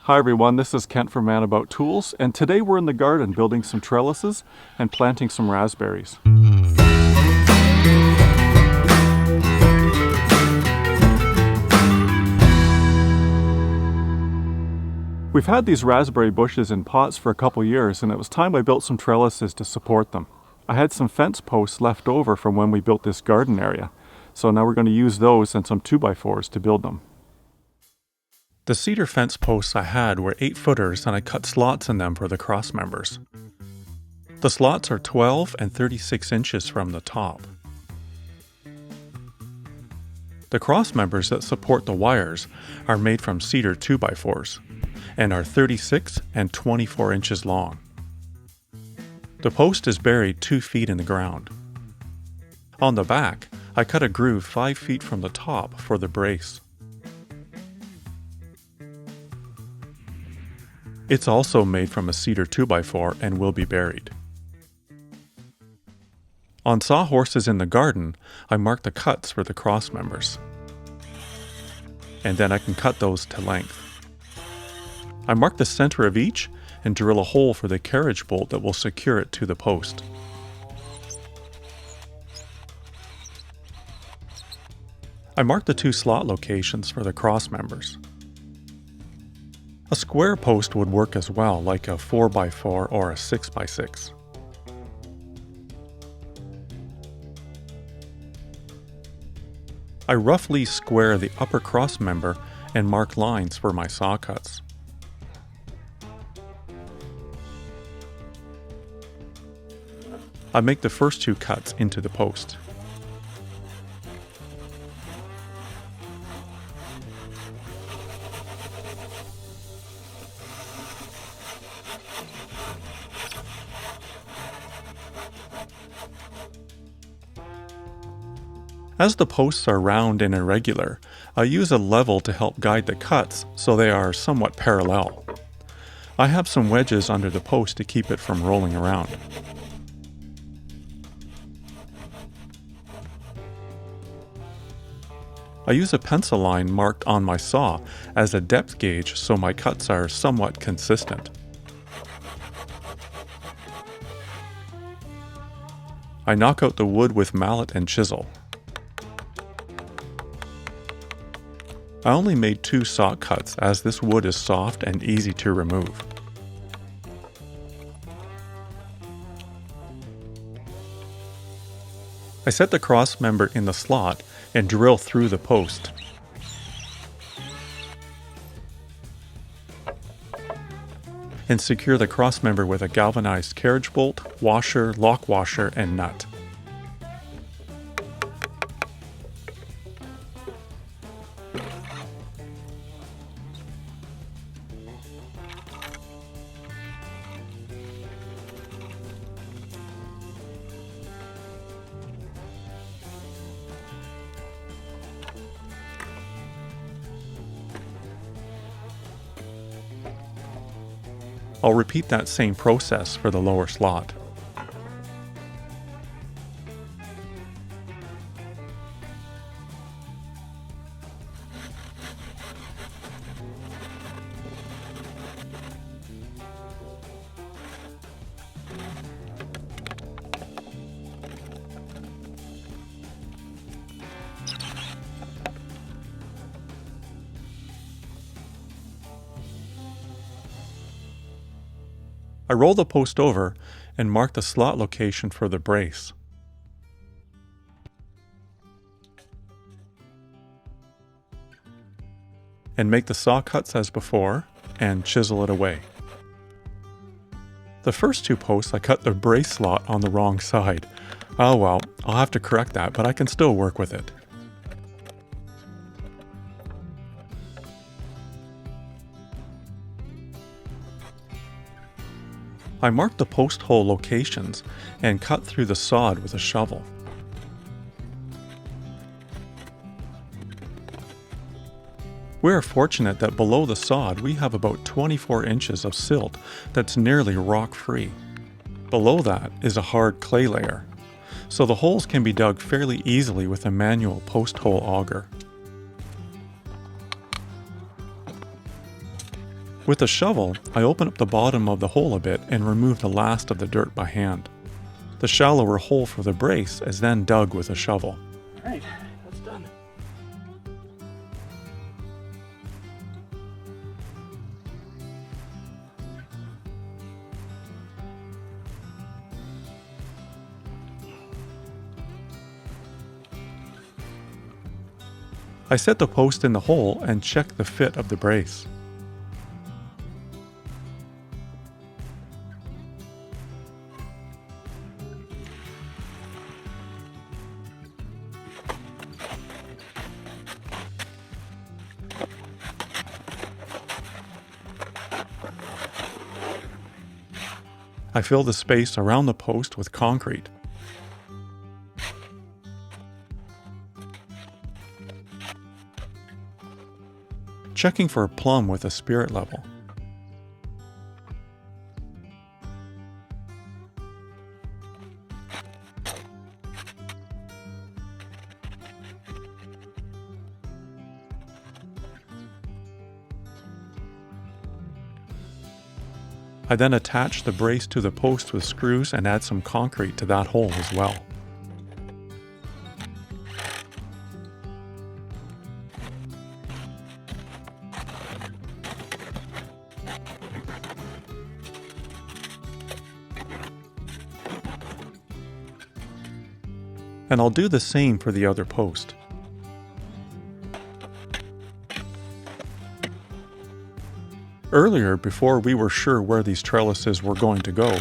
Hi everyone, this is Kent from Man About Tools, and today we're in the garden building some trellises and planting some raspberries. We've had these raspberry bushes in pots for a couple years, and it was time I built some trellises to support them. I had some fence posts left over from when we built this garden area, so now we're going to use those and some 2x4s to build them. The cedar fence posts I had were 8-footers, and I cut slots in them for the cross members. The slots are 12 and 36 inches from the top. The cross members that support the wires are made from cedar 2x4s and are 36 and 24 inches long. The post is buried 2 feet in the ground. On the back, I cut a groove 5 feet from the top for the brace. It's also made from a cedar 2x4 and will be buried. On sawhorses in the garden, I mark the cuts for the cross members. And then I can cut those to length. I mark the center of each and drill a hole for the carriage bolt that will secure it to the post. I mark the 2 slot locations for the cross members. A square post would work as well, like a 4x4 or a 6x6. I roughly square the upper cross member and mark lines for my saw cuts. I make the first 2 cuts into the post. As the posts are round and irregular, I use a level to help guide the cuts so they are somewhat parallel. I have some wedges under the post to keep it from rolling around. I use a pencil line marked on my saw as a depth gauge so my cuts are somewhat consistent. I knock out the wood with mallet and chisel. I only made 2 saw cuts as this wood is soft and easy to remove. I set the cross member in the slot and drill through the post. And secure the cross member with a galvanized carriage bolt, washer, lock washer, and nut. I'll repeat that same process for the lower slot. I roll the post over and mark the slot location for the brace. And make the saw cuts as before and chisel it away. The first 2 posts I cut the brace slot on the wrong side. Oh well, I'll have to correct that, but I can still work with it. I marked the post hole locations and cut through the sod with a shovel. We are fortunate that below the sod we have about 24 inches of silt that's nearly rock-free. Below that is a hard clay layer, so the holes can be dug fairly easily with a manual post hole auger. With a shovel, I open up the bottom of the hole a bit and remove the last of the dirt by hand. The shallower hole for the brace is then dug with a shovel. Alright, that's done. I set the post in the hole and check the fit of the brace. I fill the space around the post with concrete. Checking for a plumb with a spirit level. I then attach the brace to the post with screws and add some concrete to that hole as well. And I'll do the same for the other post. Earlier, before we were sure where these trellises were going to go,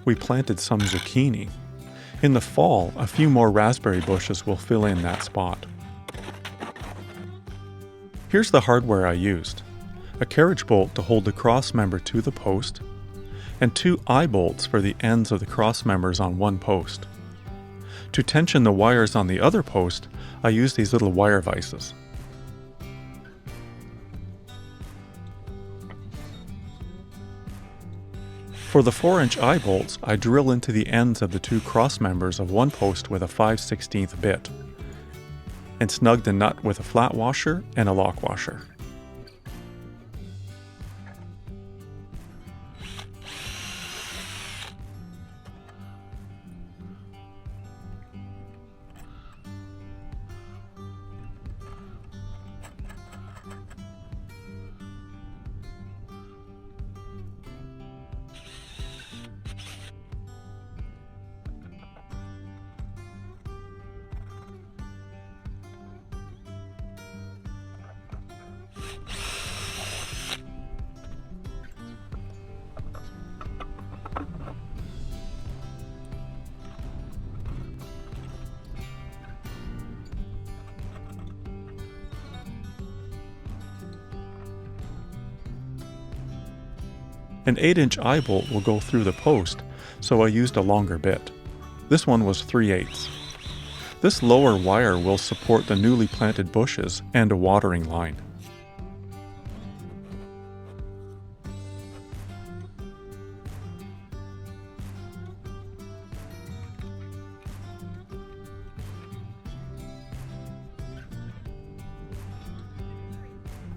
we planted some zucchini. In the fall, a few more raspberry bushes will fill in that spot. Here's the hardware I used: a carriage bolt to hold the cross member to the post, and 2 eye bolts for the ends of the cross members on one post. To tension the wires on the other post, I used these little wire vices. For the 4-inch eye bolts, I drill into the ends of the 2 cross members of one post with a 5/16 bit, and snug the nut with a flat washer and a lock washer. An 8-inch eye bolt will go through the post, so I used a longer bit. This one was 3/8. This lower wire will support the newly planted bushes and a watering line.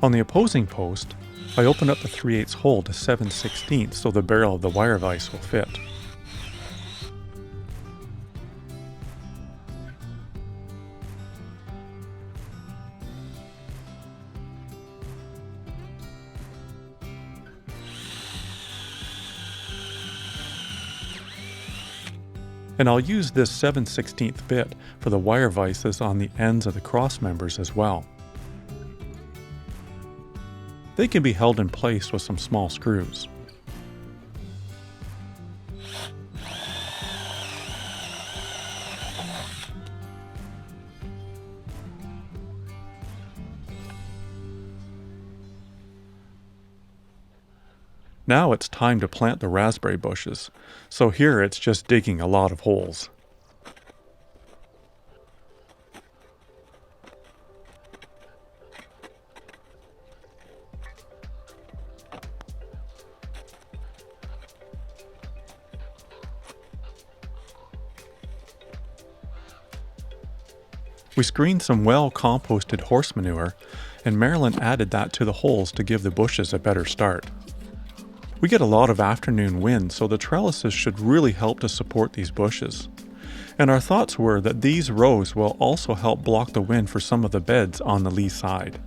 On the opposing post, I open up the 3/8 hole to 7/16 so the barrel of the wire vise will fit. And I'll use this 7/16 bit for the wire vices on the ends of the cross members as well. They can be held in place with some small screws. Now it's time to plant the raspberry bushes, so here it's just digging a lot of holes. We screened some well-composted horse manure, and Marilyn added that to the holes to give the bushes a better start. We get a lot of afternoon wind, so the trellises should really help to support these bushes. And our thoughts were that these rows will also help block the wind for some of the beds on the lee side.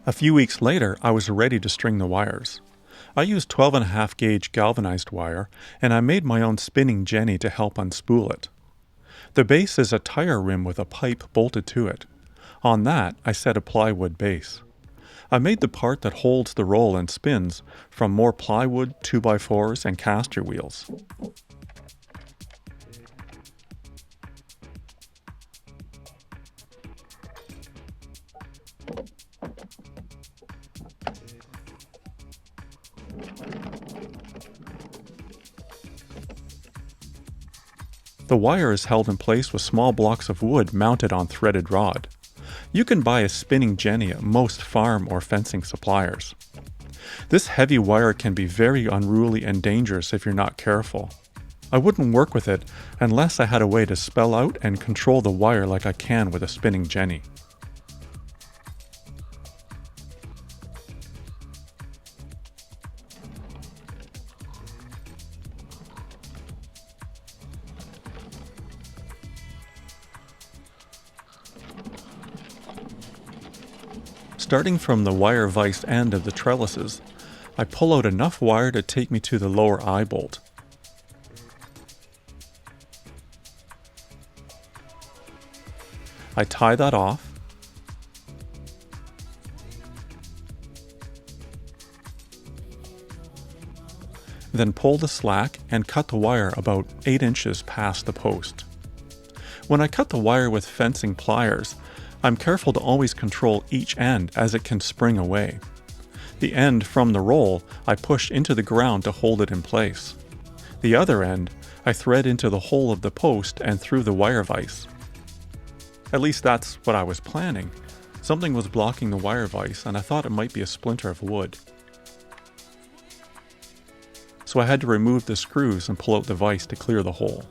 A few weeks later, I was ready to string the wires. I used 12.5 gauge galvanized wire, and I made my own spinning jenny to help unspool it. The base is a tire rim with a pipe bolted to it. On that, I set a plywood base. I made the part that holds the roll and spins from more plywood, 2x4s, and caster wheels. The wire is held in place with small blocks of wood mounted on threaded rod. You can buy a spinning jenny at most farm or fencing suppliers. This heavy wire can be very unruly and dangerous if you're not careful. I wouldn't work with it unless I had a way to spell out and control the wire like I can with a spinning jenny. Starting from the wire vise end of the trellises, I pull out enough wire to take me to the lower eye bolt. I tie that off, then pull the slack and cut the wire about 8 inches past the post. When I cut the wire with fencing pliers, I'm careful to always control each end as it can spring away. The end from the roll I push into the ground to hold it in place. The other end I thread into the hole of the post and through the wire vise. At least that's what I was planning. Something was blocking the wire vise and I thought it might be a splinter of wood. So I had to remove the screws and pull out the vise to clear the hole.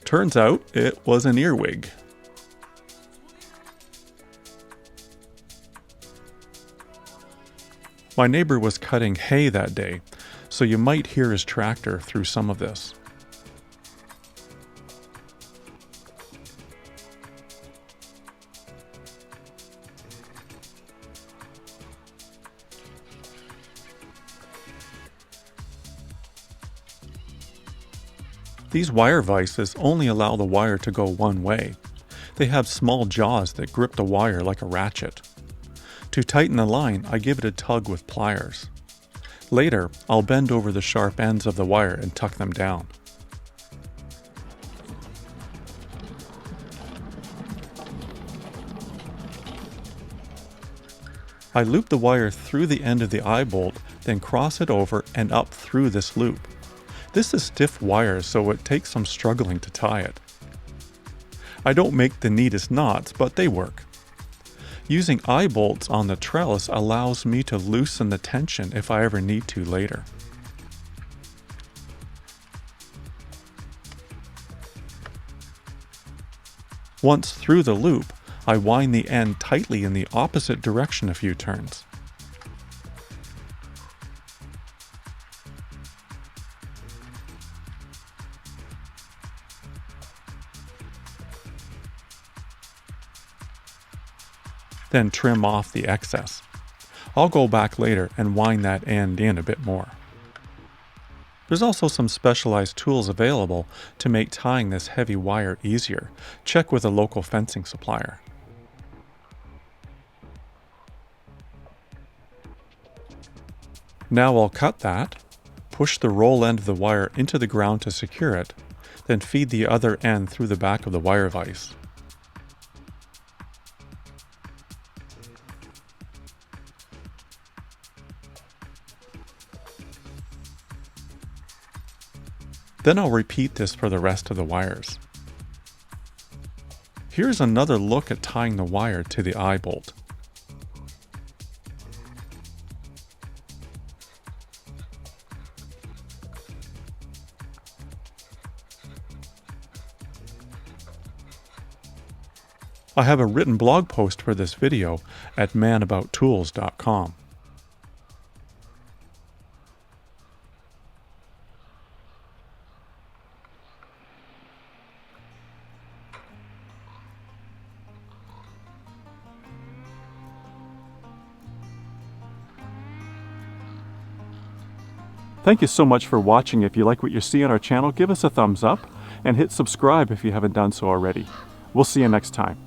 Turns out it was an earwig. My neighbor was cutting hay that day, so you might hear his tractor through some of this. These wire vices only allow the wire to go one way. They have small jaws that grip the wire like a ratchet. To tighten the line, I give it a tug with pliers. Later, I'll bend over the sharp ends of the wire and tuck them down. I loop the wire through the end of the eye bolt, then cross it over and up through this loop. This is stiff wire, so it takes some struggling to tie it. I don't make the neatest knots, but they work. Using eye bolts on the trellis allows me to loosen the tension if I ever need to later. Once through the loop, I wind the end tightly in the opposite direction a few turns. Then trim off the excess. I'll go back later and wind that end in a bit more. There's also some specialized tools available to make tying this heavy wire easier. Check with a local fencing supplier. Now I'll cut that, push the roll end of the wire into the ground to secure it, Then feed the other end through the back of the wire vise. Then I'll repeat this for the rest of the wires. Here's another look at tying the wire to the eye bolt. I have a written blog post for this video at manabouttools.com. Thank you so much for watching. If you like what you see on our channel, give us a thumbs up and hit subscribe if you haven't done so already. We'll see you next time.